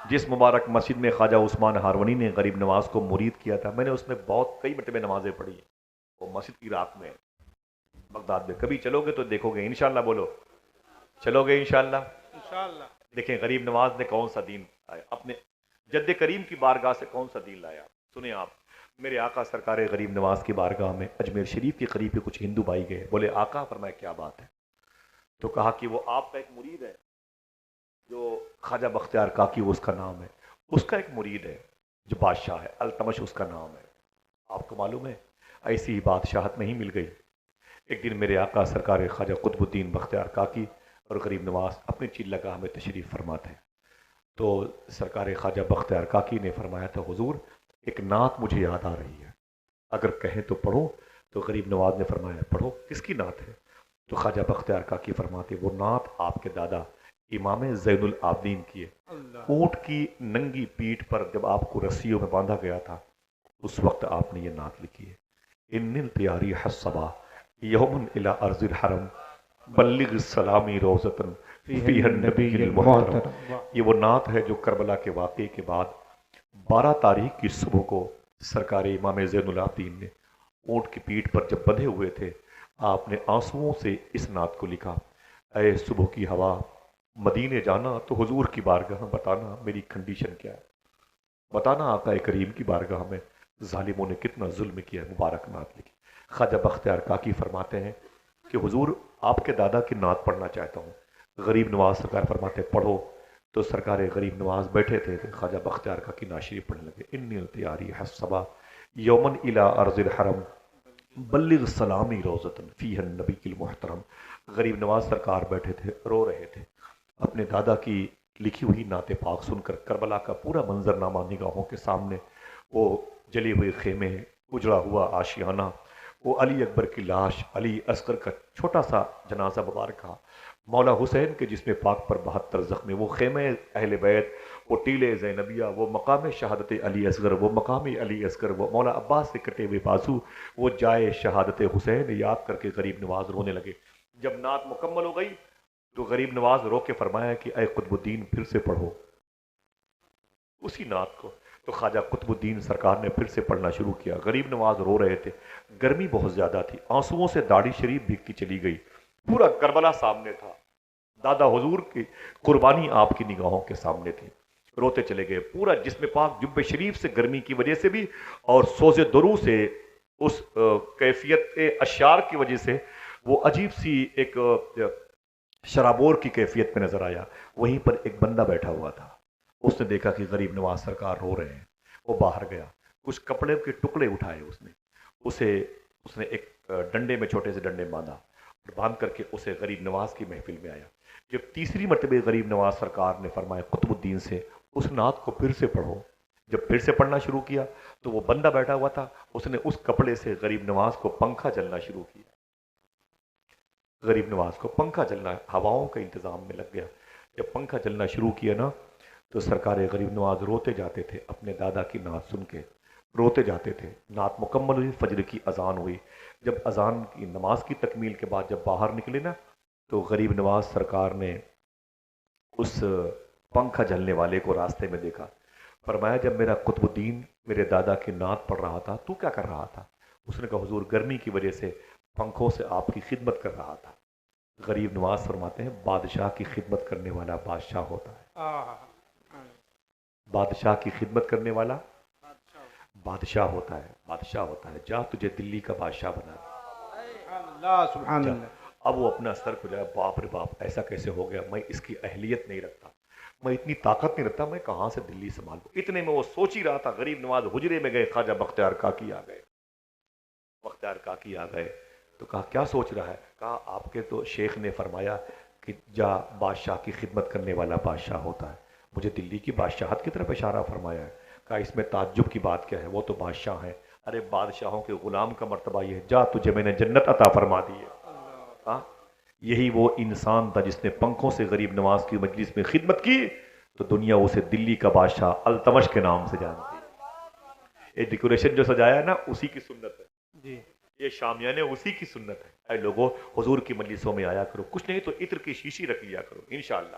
جس مبارک مسجد میں خواجہ عثمان ہارونی نے غریب نواز کو مرید کیا تھا، میں نے اس میں بہت کئی مرتبہ نمازیں پڑھی ہیں، وہ مسجد کی رات میں بغداد میں، کبھی چلو گے تو دیکھو گے انشاءاللہ، بولو چلو گے انشاءاللہ۔ انشاءاللہ۔ دیکھیں غریب نواز نے کون سا دین لایا، اپنے جد کریم کی بارگاہ سے کون سا دین لایا۔ سنیں آپ، میرے آقا سرکار غریب نواز کی بارگاہ میں اجمیر شریف کے قریب کے کچھ ہندو بھائی گئے، بولے آقا، فرمایا کیا بات ہے؟ تو کہا کہ وہ آپ کا ایک مرید ہے جو خواجہ بختیار کاکی، وہ اس کا نام ہے، اس کا ایک مرید ہے جو بادشاہ ہے، التمش اس کا نام ہے، آپ کو معلوم ہے؟ ایسی ہی بادشاہت نہیں مل گئی۔ ایک دن میرے آقا سرکار خواجہ قطب الدین بختیار کاکی اور غریب نواز اپنی چلگاہ میں تشریف فرما تھے، تو سرکار خواجہ بختیار کاکی نے فرمایا تھا حضور ایک نعت مجھے یاد آ رہی ہے، اگر کہیں تو پڑھو۔ تو غریب نواز نے فرمایا پڑھو، کس کی نعت ہے؟ تو خواجہ بختیار کاکی فرماتے وہ نعت آپ کے دادا امام زین العابدین کی ہے، اللہ۔ اونٹ کی ننگی پیٹھ پر جب آپ کو رسیوں میں باندھا گیا تھا اس وقت آپ نے یہ نعت لکھی ہے، ان التیاری حسبا یومن الی ارض الحرم بلغ السلامی روزتن فی فیہ النبی النبی المحترم۔ المحترم۔ واہ۔ یہ وہ نعت ہے جو کربلا کے واقعے کے بعد 12 تاریخ کی صبح کو سرکار امام زین العابدین نے اونٹ کی پیٹھ پر جب بندھے ہوئے تھے، آپ نے آنسوؤں سے اس نعت کو لکھا، اے صبح کی ہوا، مدینے جانا تو حضور کی بارگاہ بتانا میری کنڈیشن کیا ہے، بتانا آقا کریم کی بارگاہ میں ظالموں نے کتنا ظلم کیا ہے، مبارک نعت لکھی۔ خواجہ بختیار کاکی فرماتے ہیں کہ حضور آپ کے دادا کی نعت پڑھنا چاہتا ہوں۔ غریب نواز سرکار فرماتے ہیں پڑھو، تو سرکار غریب نواز بیٹھے تھے، خواجہ بختیار کاکی نعت شریف پڑھنے لگے، انی التیاری حسبا یومن الی ارض الحرم بلغ سلامی روزتن فیہ النبی المحترم۔ غریب نواز سرکار بیٹھے تھے، رو رہے تھے، اپنے دادا کی لکھی ہوئی نعت پاک سن کر کربلا کا پورا منظرنامہ نگاہوں کے سامنے، وہ جلی ہوئے خیمے، اجڑا ہوا آشیانہ، وہ علی اکبر کی لاش، علی اصغر کا چھوٹا سا جنازہ مبارکہ، مولا حسین کے جسم پاک پر 72 زخم، وہ خیمہ اہل بیت، وہ ٹیلے زینبیہ، وہ مقام شہادت علی اصغر، وہ مقام علی اصغر، وہ مولا عباس سے کٹے ہوئے بازو، وہ جائے شہادت حسین یاد کر کے غریب نواز رونے لگے۔ جب نعت مکمل ہو گئی تو غریب نواز رو کے فرمایا کہ اے قطب الدین پھر سے پڑھو اسی نعت کو۔ تو خواجہ قطب الدین سرکار نے پھر سے پڑھنا شروع کیا، غریب نواز رو رہے تھے، گرمی بہت زیادہ تھی، آنسوؤں سے داڑھی شریف بھیگتی چلی گئی، پورا کربلا سامنے تھا، دادا حضور کی قربانی آپ کی نگاہوں کے سامنے تھی، روتے چلے گئے، پورا جسم پاک جب شریف سے گرمی کی وجہ سے بھی اور سوز درو سے، اس کیفیت اشعار کی وجہ سے وہ عجیب سی ایک شرابور کی کیفیت میں نظر آیا۔ وہیں پر ایک بندہ بیٹھا ہوا تھا، اس نے دیکھا کہ غریب نواز سرکار رو رہے ہیں، وہ باہر گیا، کچھ کپڑے کے ٹکڑے اٹھائے، اس نے ایک ڈنڈے میں، چھوٹے سے ڈنڈے میں باندھا اور باندھ کر کے اسے غریب نواز کی محفل میں آیا۔ جب تیسری مرتبہ غریب نواز سرکار نے فرمایا قطب الدین سے اس نعت کو پھر سے پڑھو، جب پھر سے پڑھنا شروع کیا تو وہ بندہ بیٹھا ہوا تھا، اس نے اس کپڑے سے غریب نواز کو پنکھا جلنا شروع کیا، غریب نواز کو پنکھا جلنا، ہواؤں کا انتظام میں لگ گیا۔ جب پنکھا جلنا شروع کیا نا تو سرکار غریب نواز روتے جاتے تھے، اپنے دادا کی نعت سن کے روتے جاتے تھے۔ نعت مکمل ہوئی، فجر کی اذان ہوئی، جب اذان کی نماز کی تکمیل کے بعد جب باہر نکلے نا تو غریب نواز سرکار نے اس پنکھا جلنے والے کو راستے میں دیکھا، فرمایا جب میرا قطب الدین میرے دادا کی نعت پڑھ رہا تھا تو کیا کر رہا تھا؟ اس نے کہا حضور گرمی کی وجہ سے پنکھوں سے آپ کی خدمت کر رہا تھا۔ غریب نواز فرماتے ہیں بادشاہ کی خدمت کرنے والا بادشاہ ہوتا ہے، بادشاہ کی خدمت کرنے والا بادشاہ ہوتا ہے، بادشاہ ہوتا ہے، جا تجھے دلی کا بادشاہ بنا اللہ سبحان دے جا۔ اللہ۔ اب وہ اپنا سر کھلایا، باپ رے باپ ایسا کیسے ہو گیا، میں اس کی اہلیت نہیں رکھتا، میں اتنی طاقت نہیں رکھتا، میں کہاں سے دلی سنبھالوں۔ اتنے میں وہ سوچ ہی رہا تھا، غریب نواز حجرے میں گئے، خواجہ بختیار کاکی آ گئے، بختیار کاکی آ گئے تو کہا کیا سوچ رہا ہے؟ کہا آپ کے تو شیخ نے فرمایا کہ جا بادشاہ کی خدمت کرنے والا بادشاہ ہوتا ہے، مجھے دلی کی بادشاہت کی طرف اشارہ فرمایا ہے۔ کہا اس میں تعجب کی بات کیا ہے، وہ تو بادشاہ ہیں، ارے بادشاہوں کے غلام کا مرتبہ یہ ہے، جا تجھے میں نے جنت عطا فرما دی ہے۔ ہاں، یہی وہ انسان تھا جس نے پنکھوں سے غریب نواز کی مجلس میں خدمت کی تو دنیا اسے دلی کا بادشاہ التمش کے نام سے جانتی ہے۔ یہ ڈیکوریشن جو سجایا ہے نا اسی کی سنت ہے، جی۔ یہ شامیانے اسی کی سنت ہے۔ اے لوگوں حضور کی مجلسوں میں آیا کرو، کچھ نہیں تو عطر کی شیشی رکھ لیا کرو انشاءاللہ۔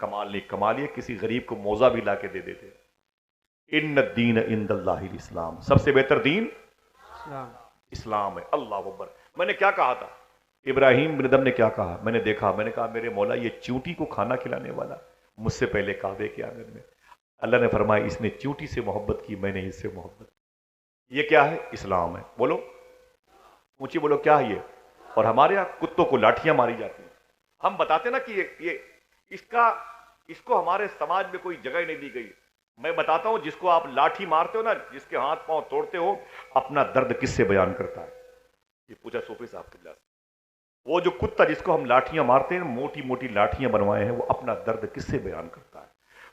کمال نہیں، کمال یہ کسی غریب کو موزہ بھی لا کے دے دیتے۔ ان الدین عند اللہ الاسلام، سب سے بہتر دین اسلام۔ اسلام ہے۔ اللہ اکبر۔ میں نے کیا کہا تھا؟ ابراہیم بن ادم نے کیا کہا؟ میں نے دیکھا، میں نے کہا میرے مولا یہ چونٹی کو کھانا کھلانے والا مجھ سے پہلے کعبے کے آنگن میں۔ اللہ نے فرمایا اس نے چونٹی سے محبت کی، میں نے اس سے محبت کی۔ یہ کیا ہے؟ اسلام ہے۔ بولو اونچی بولو، کیا ہے یہ؟ اور ہمارے یہاں کتوں کو لاٹھیاں ماری جاتی ہیں۔ ہم بتاتے نا کہ اس کو ہمارے سماج میں کوئی جگہ ہی نہیں دی گئی۔ میں بتاتا ہوں، جس کو آپ لاٹھی مارتے ہو نا، جس کے ہاتھ پاؤں توڑتے ہو، اپنا درد کس سے بیان کرتا ہے؟ یہ پوچھا صوفی صاحب قبلہ سے۔ وہ جو کتا جس کو ہم لاٹھیاں مارتے ہیں، موٹی موٹی لاٹھیاں بنوائے ہیں، وہ اپنا درد کس سے بیان کرتا ہے؟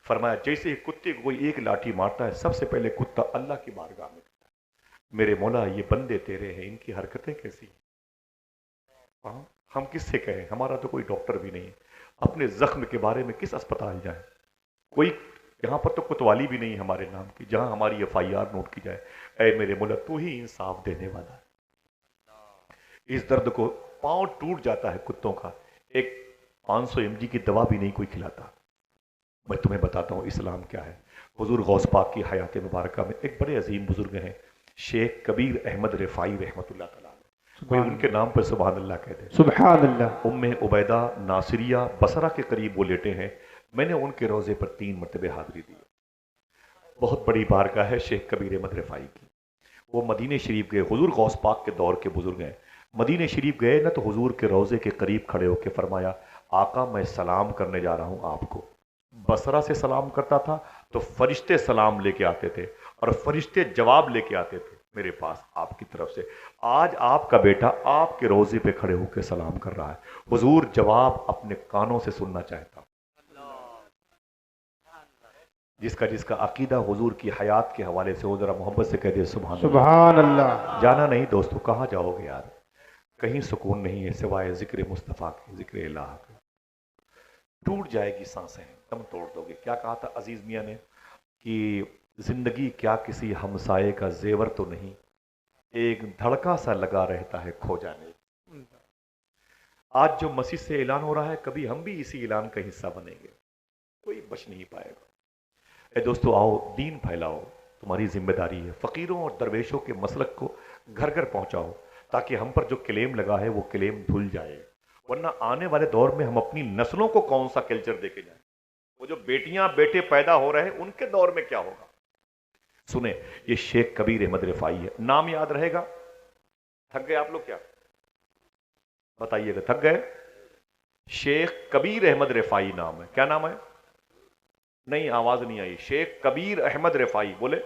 فرمایا جیسے ہی کتے کو کوئی ایک لاٹھی مارتا ہے، سب سے پہلے کتا اللہ کی بارگاہ میں کرتا ہے، میرے مولا یہ بندے تیرے ہیں، ان کی حرکتیں کیسی ہیں؟ ہم کس سے کہیں؟ ہمارا تو کوئی ڈاکٹر بھی نہیں ہے۔ اپنے زخم کے بارے میں کس اسپتال جائیں؟ کوئی یہاں پر تو کوتوالی بھی نہیں ہمارے نام کی جہاں ہماری FIR نوٹ کی جائے۔ اے میرے مولا تو ہی انصاف دینے والا ہے۔ اس درد کو، پاؤں ٹوٹ جاتا ہے کتوں کا، ایک 500 mg کی دوا بھی نہیں کوئی کھلاتا۔ میں تمہیں بتاتا ہوں اسلام کیا ہے۔ حضور غوث پاک کی حیات مبارکہ میں ایک بڑے عظیم بزرگ ہیں، شیخ کبیر احمد رفاعی رحمۃ اللہ تعالیٰ۔ کوئی ان کے نام پر سبحان اللہ کہہ دے۔ سبحان اللہ۔ ام عبیدہ ناصریہ بصرہ کے قریب وہ لیٹے ہیں، میں نے ان کے روضے پر 3 مرتبہ حاضری دی۔ بہت بڑی بارگاہ ہے شیخ کبیر احمد رفاعی کی۔ وہ مدینہ شریف گئے، حضور غوث پاک کے دور کے بزرگ ہیں۔ مدینہ شریف گئے نا تو حضور کے روضے کے قریب کھڑے ہو کے فرمایا آقا میں سلام کرنے جا رہا ہوں آپ کو۔ بصرہ سے سلام کرتا تھا تو فرشتے سلام لے کے آتے تھے اور فرشتے جواب لے کے آتے تھے میرے پاس آپ کی طرف سے۔ آج آپ کا بیٹا آپ کے روضے پہ کھڑے ہو کے سلام کر رہا ہے، حضور جواب اپنے کانوں سے سننا چاہتا۔ جس کا عقیدہ حضور کی حیات کے حوالے سے ہو، ذرا محبت سے کہہ دے سبحان اللہ۔ سبحان اللہ۔ جانا نہیں دوستو، کہاں جاؤ گے یار؟ کہیں سکون نہیں ہے سوائے ذکر مصطفیٰ کے، ذکر الہ کے۔ ٹوٹ جائے گی سانسیں، دم توڑ دو گے۔ کیا کہا تھا عزیز میاں نے کہ زندگی کیا کسی ہمسائے کا زیور تو نہیں، ایک دھڑکا سا لگا رہتا ہے کھو جانے۔ آج جو مسجد سے اعلان ہو رہا ہے، کبھی ہم بھی اسی اعلان کا حصہ بنیں گے، کوئی بچ نہیں پائے گا۔ اے دوستو آؤ، دین پھیلاؤ، تمہاری ذمہ داری ہے۔ فقیروں اور درویشوں کے مسلک کو گھر گھر پہنچاؤ تاکہ ہم پر جو کلیم لگا ہے وہ کلیم دھل جائے، ورنہ آنے والے دور میں ہم اپنی نسلوں کو کون سا کلچر دے کے جائیں؟ وہ جو بیٹیاں بیٹے پیدا ہو رہے ہیں ان کے دور میں کیا ہوگا؟ سنیں، یہ شیخ کبیر احمد رفاعی ہے، نام یاد رہے گا؟ تھک گئے آپ لوگ؟ کیا بتائیے گا، تھک گئے؟ شیخ کبیر احمد رفاعی نام ہے۔ کیا نام ہے؟ نہیں آواز نہیں آئی۔ شیخ کبیر احمد رفاعی، بولے۔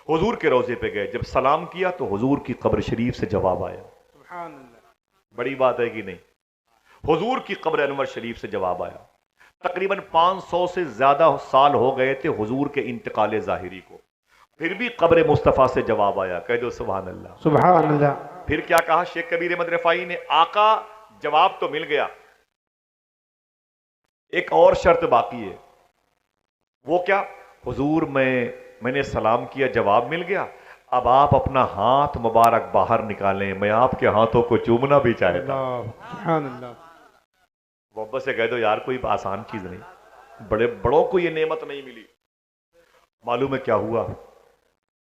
حضور کے روضے پہ گئے، جب سلام کیا تو حضور کی قبر شریف سے جواب آیا۔ سبحان اللہ۔ بڑی بات ہے کہ نہیں؟ حضور کی قبر انور شریف سے جواب آیا۔ تقریباً 500 سے زیادہ سال ہو گئے تھے حضور کے انتقال ظاہری کو، پھر بھی قبر مصطفیٰ سے جواب آیا۔ کہہ دو سبحان اللہ۔ سبحان اللہ۔ پھر کیا کہا شیخ کبیر احمد رفاعی نے؟ آقا جواب تو مل گیا، ایک اور شرط باقی ہے۔ وہ کیا؟ حضور میں نے سلام کیا، جواب مل گیا، اب آپ اپنا ہاتھ مبارک باہر نکالیں، میں آپ کے ہاتھوں کو چومنا بھی چاہتا ہوں۔ اللہ، سبحان اللہ۔ محبت سے کہہ دو یار، کوئی آسان چیز نہیں، بڑوں کو یہ نعمت نہیں ملی۔ معلوم ہے کیا ہوا؟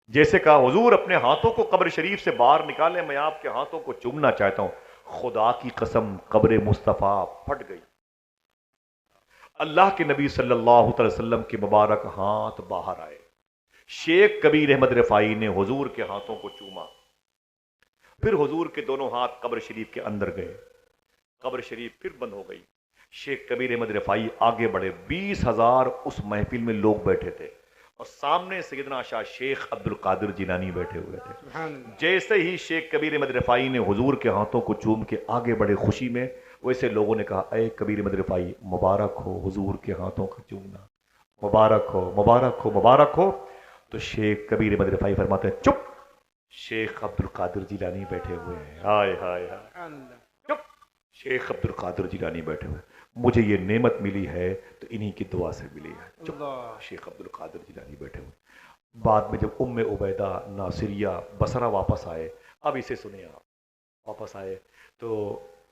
جیسے کہا حضور اپنے ہاتھوں کو قبر شریف سے باہر نکالیں، میں آپ کے ہاتھوں کو چومنا چاہتا ہوں۔ خدا کی قسم قبر مصطفیٰ پھٹ گئی، اللہ کے نبی صلی اللہ علیہ وسلم کے مبارک ہاتھ باہر آئے۔ شیخ کبیر احمد رفاعی نے حضور کے ہاتھوں کو چوما، پھر حضور کے دونوں ہاتھ قبر شریف کے اندر گئے، قبر شریف پھر بند ہو گئی۔ شیخ کبیر احمد رفاعی آگے بڑھے، 20,000 اس محفل میں لوگ بیٹھے تھے اور سامنے سیدنا شاہ شیخ عبد القادر جیلانی بیٹھے ہوئے تھے۔ سبحان اللہ۔ جیسے ہی شیخ کبیر احمد رفاعی نے حضور کے ہاتھوں کو چوم کے آگے بڑھے خوشی میں، ویسے لوگوں نے کہا اے کبیر احمد رفاعی مبارک ہو حضور کے ہاتھوں کا چومنا، مبارک ہو مبارک ہو مبارک ہو۔ تو شیخ کبیر احمد رفاعی فرماتے ہیں چپ، شیخ عبد القادر جیلانی بیٹھے ہوئے ہیں۔ ہائے ہائے ہائے، سبحان اللہ۔ چپ، شیخ عبد القادر جیلانی بیٹھے ہوئے، مجھے یہ نعمت ملی ہے تو انہی کی دعا سے ملی ہے۔ چپ، اللہ۔ شیخ عبد القادر جیلانی بیٹھے ہوئے۔ بعد میں جب ام عبیدہ ناصریہ بصرہ واپس آئے، اب اسے سنیں آپ، واپس آئے تو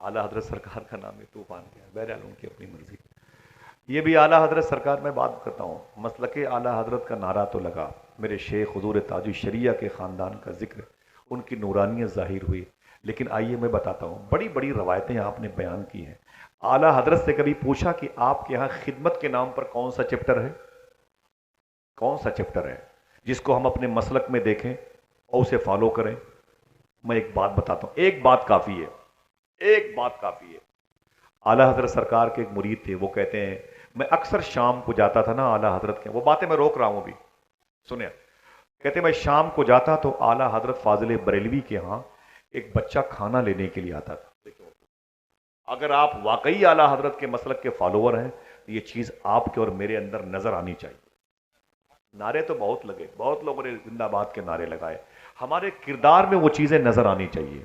اعلیٰ حضرت سرکار کا نام ہے طوفان کیا ہے، بہرحال ان کی اپنی مرضی. یہ بھی اعلیٰ حضرت سرکار میں بات کرتا ہوں. مسلک اعلیٰ حضرت کا نعرہ تو لگا، میرے شیخ حضور تاج الشریعہ کے خاندان کا ذکر، ان کی نورانیت ظاہر ہوئی. لیکن آئیے میں بتاتا ہوں، بڑی بڑی روایتیں آپ نے بیان کی ہیں. اعلیٰ حضرت سے کبھی پوچھا کہ آپ کے یہاں خدمت کے نام پر کون سا چیپٹر ہے؟ کون سا چیپٹر ہے جس کو ہم اپنے مسلک میں دیکھیں اور اسے فالو کریں؟ میں ایک بات بتاتا ہوں، ایک بات کافی ہے، ایک بات کافی ہے. اعلیٰ حضرت سرکار کے ایک مرید تھے، وہ کہتے ہیں میں اکثر شام کو جاتا تھا نا اعلیٰ حضرت کے، وہ باتیں میں روک رہا ہوں ابھی سنیں. کہتے ہیں میں شام کو جاتا تو اعلیٰ حضرت فاضل بریلوی کے ہاں ایک بچہ کھانا لینے کے لیے آتا تھا. اگر آپ واقعی اعلیٰ حضرت کے مسلک کے فالوور ہیں تو یہ چیز آپ کے اور میرے اندر نظر آنی چاہیے. نعرے تو بہت لگے، بہت لوگوں نے زندہ باد کے نعرے لگائے، ہمارے کردار میں وہ چیزیں نظر آنی چاہیے.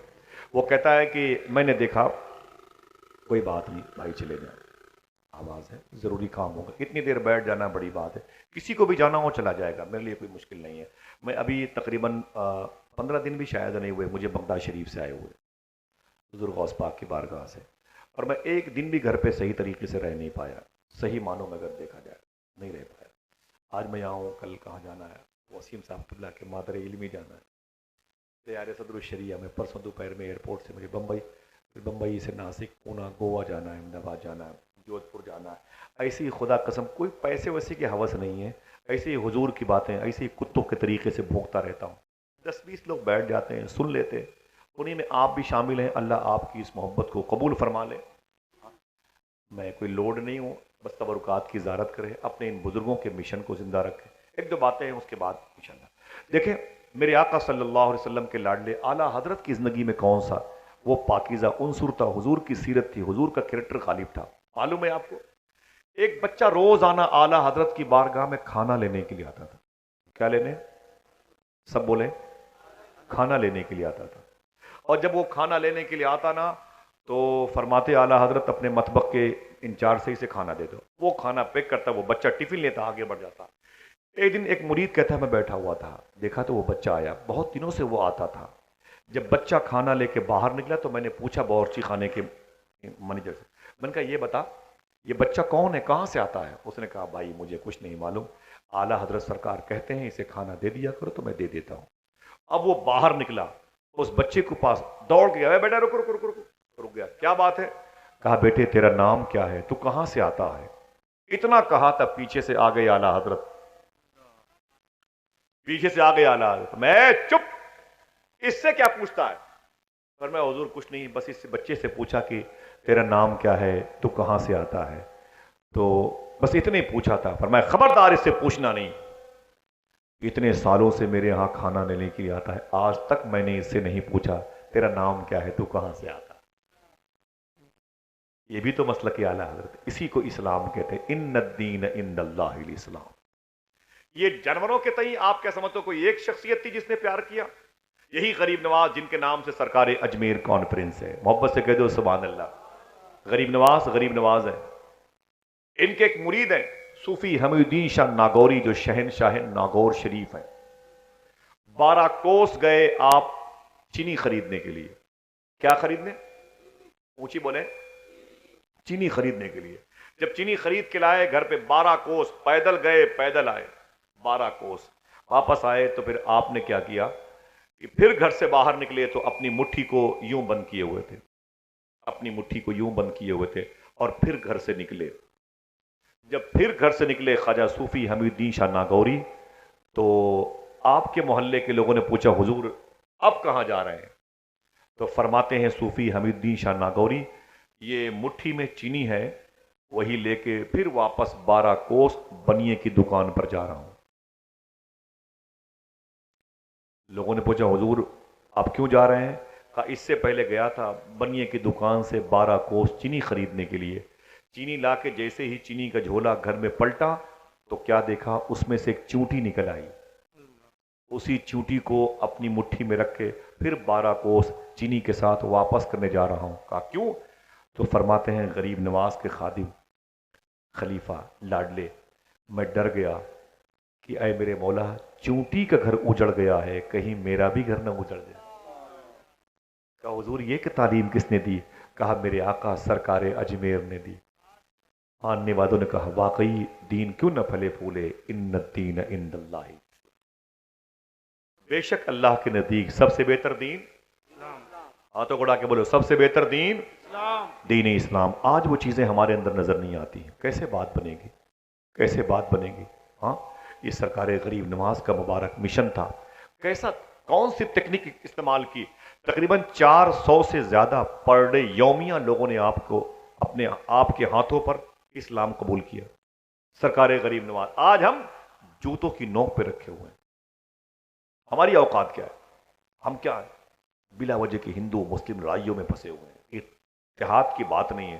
وہ کہتا ہے کہ میں نے دیکھا، کوئی بات نہیں بھائی چلے جائیں، آواز ہے، ضروری کام ہوگا، اتنی دیر بیٹھ جانا بڑی بات ہے، کسی کو بھی جانا ہو چلا جائے گا، میرے لیے کوئی مشکل نہیں ہے. میں ابھی تقریباً 15 دن بھی شاید نہیں ہوئے مجھے بغداد شریف سے آئے ہوئے، حضور غوث پاک کی بارگاہ سے، اور میں ایک دن بھی گھر پہ صحیح طریقے سے رہ نہیں پایا، صحیح معنوں میں اگر دیکھا جائے نہیں رہ پایا. آج میں یہاں ہوں، کل کہاں جانا ہے، وسیم صاحب اللہ کے مادر علمی جانا ہے، تیار صدر الشریعہ میں پرسوں دوپہر میں ایئرپورٹ سے مجھے بمبئی، پھر بمبئی سے ناسک، پونا، گوا جانا ہے، احمد آباد جانا ہے، جودھ پور جانا ہے. ایسی خدا قسم کوئی پیسے ویسے کی حوث نہیں ہے، ایسے ہی حضور کی باتیں ایسے ہی کتوں کے طریقے سے بھونکتا رہتا ہوں. 10-20 لوگ بیٹھ جاتے ہیں، سن لیتے ہیں، انہیں میں آپ بھی شامل ہیں. اللہ آپ کی اس محبت کو قبول فرما لے. میں کوئی لوڈ نہیں ہوں، بس تبرکات کی زیارت کرے، اپنے ان بزرگوں کے مشن کو زندہ رکھے. ایک دو باتیں ہیں اس کے بعد انشاءاللہ. دیکھیں میرے آقا صلی اللہ علیہ وسلم کے لاڈلے اعلیٰ حضرت کی زندگی میں کون سا وہ پاکیزہ عنصر تھا، حضور کی سیرت تھی، حضور کا کریکٹر غالب تھا. معلوم ہے آپ کو، ایک بچہ روز آنا اعلیٰ حضرت کی بارگاہ میں کھانا لینے کے لیے آتا تھا. کیا لینے؟ سب بولیں، کھانا لینے کے لیے آتا تھا. اور جب وہ کھانا لینے کے لیے آتا نا تو فرماتے اعلیٰ حضرت اپنے مطبخ کے انچارج سے اسے کھانا دے دو. وہ کھانا پیک کرتا، وہ بچہ ٹفن لیتا، آگے بڑھ جاتا. ایک دن ایک مرید کہتا ہے میں بیٹھا ہوا تھا، دیکھا تو وہ بچہ آیا، بہت دنوں سے وہ آتا تھا. جب بچہ کھانا لے کے باہر نکلا تو میں نے پوچھا باورچی خانے کے مینیجر سے، میں نے کہا یہ بتا یہ بچہ کون ہے، کہاں سے آتا ہے؟ اس نے کہا بھائی مجھے کچھ نہیں معلوم، اعلیٰ حضرت سرکار کہتے ہیں اسے کھانا دے دیا کرو تو میں دے دیتا ہوں. اب وہ باہر نکلا، اس بچے کو پاس دوڑ گیا، اے بیٹا رک رک رک رک رک گیا، کیا بات ہے؟ کہا بیٹے تیرا نام کیا ہے، تو کہاں سے آتا ہے؟ اتنا کہا تھا پیچھے سے آ گئی اعلیٰ حضرت، پیچھے سے آ گئی اعلیٰ حضرت. میں چپ، اس سے کیا پوچھتا ہے؟ پر میں حضور کچھ نہیں، بس اس بچے سے پوچھا کہ تیرا نام کیا ہے، تو کہاں سے آتا ہے، تو بس اتنے ہی پوچھا تھا. پر میں خبردار اس سے پوچھنا نہیں، اتنے سالوں سے میرے ہاں کھانا لینے کے لیے آتا ہے، آج تک میں نے اس سے نہیں پوچھا تیرا نام کیا ہے، تو کہاں سے آتا. یہ بھی تو مسلک اعلیٰ حضرت، اسی کو اسلام کہتے ہیں. ان الدین عند اللہ الاسلام. یہ جانوروں کے تئیں آپ کیا سمجھتے ہو کوئی ایک شخصیت تھی جس نے پیار کیا؟ یہی غریب نواز جن کے نام سے سرکار اجمیر کانفرنس ہے، محبت سے کہہ دو سبحان اللہ. غریب نواز ہے. ان کے ایک مرید ہیں صوفی حمید الدین شاہ ناگوری، جو شہنشاہ ناگور شریف ہیں. 12 کوس گئے آپ چینی خریدنے کے لیے. کیا خریدنے؟ اونچی بولیں. چینی خریدنے کے لیے. جب چینی خرید کے لائے گھر پہ 12 کوس پیدل گئے، پیدل آئے، 12 کوس واپس آئے تو پھر آپ نے کیا کیا کہ پھر گھر سے باہر نکلے تو اپنی مٹھی کو یوں بند کیے ہوئے تھے، اپنی مٹھی کو یوں بند کیے ہوئے تھے، اور پھر گھر سے نکلے. جب پھر گھر سے نکلے خواجہ صوفی حمید الدین شاہ ناگوری، تو آپ کے محلے کے لوگوں نے پوچھا حضور اب کہاں جا رہے ہیں؟ تو فرماتے ہیں صوفی حمید الدین شاہ ناگوری یہ مٹھی میں چینی ہے، وہی لے کے پھر واپس 12 کوس بنیے کی دکان پر جا رہا ہوں. لوگوں نے پوچھا حضور آپ کیوں جا رہے ہیں؟ کہا اس سے پہلے گیا تھا بنیے کی دکان سے 12 کوس چینی خریدنے کے لیے. چینی لا کے جیسے ہی چینی کا جھولا گھر میں پلٹا تو کیا دیکھا، اس میں سے ایک چونٹی نکل آئی. اسی چونٹی کو اپنی مٹھی میں رکھ کے پھر 12 کوس چینی کے ساتھ واپس کرنے جا رہا ہوں. کہا کیوں؟ تو فرماتے ہیں غریب نواز کے خادم خلیفہ لاڈلے میں ڈر گیا کہ اے میرے مولا چونٹی کا گھر اجڑ گیا ہے، کہیں میرا بھی گھر نہ اجڑ جائے. کہا حضور یہ کہ تعلیم کس نے دی؟ کہا میرے آقا سرکار اجمیر نے دی۔ ماننے والوں نے کہا واقعی دین کیوں نہ پھلے پھولے، ان الدین عند اللہ، بے شک اللہ کے نزدیک سب سے بہتر دین، ہاتھوں کو اڑا کے بولو سب سے بہتر دین دین اسلام۔ آج وہ چیزیں ہمارے اندر نظر نہیں آتی ہیں، کیسے بات بنے گی، کیسے بات بنے گی؟ ہاں، یہ سرکار غریب نواز کا مبارک مشن تھا، کیسا کون سی تکنیک استعمال کی؟ تقریباً 400 سے زیادہ پر ڈے یومیہ لوگوں نے آپ کو اپنے آپ کے ہاتھوں پر اسلام قبول کیا۔ سرکار غریب نواز، آج ہم جوتوں کی نوک پہ رکھے ہوئے ہیں، ہماری اوقات کیا ہے؟ ہم کیا ہیں؟ بلا وجہ کے ہندو مسلم لڑائیوں میں پھنسے ہوئے ہیں، اتحاد کی بات نہیں ہے،